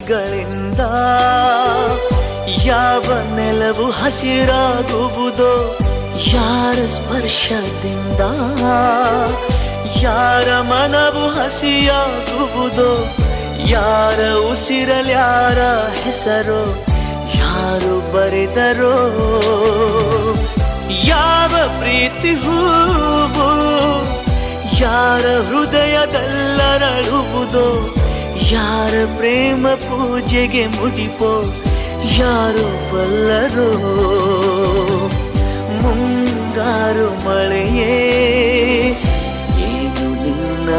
ಗಳಿಂದ ಯಾವ ನೆಲವು ಹಸಿರಾಗುವುದೋ ಯಾರ ಸ್ಪರ್ಶದಿಂದ, ಯಾರ ಮನವು ಹಸಿಯಾಗುವುದೋ ಯಾರ ಉಸಿರಲ್ಯಾರ ಹೆಸರೋ ಯಾರು ಬರೆದರೋ, ಯಾವ ಪ್ರೀತಿ ಹೂವು ಯಾರ ಹೃದಯದಲ್ಲರಳುವುದೋ, ಯಾರ ಪ್ರೇಮ ಪೂಜೆಗೆ ಮುಡಿಪೋ ಯಾರು ಬಲ್ಲರೋ. ಮುಂಗಾರು ಮಳೆಯೇ ಏನು ನಿನ್ನ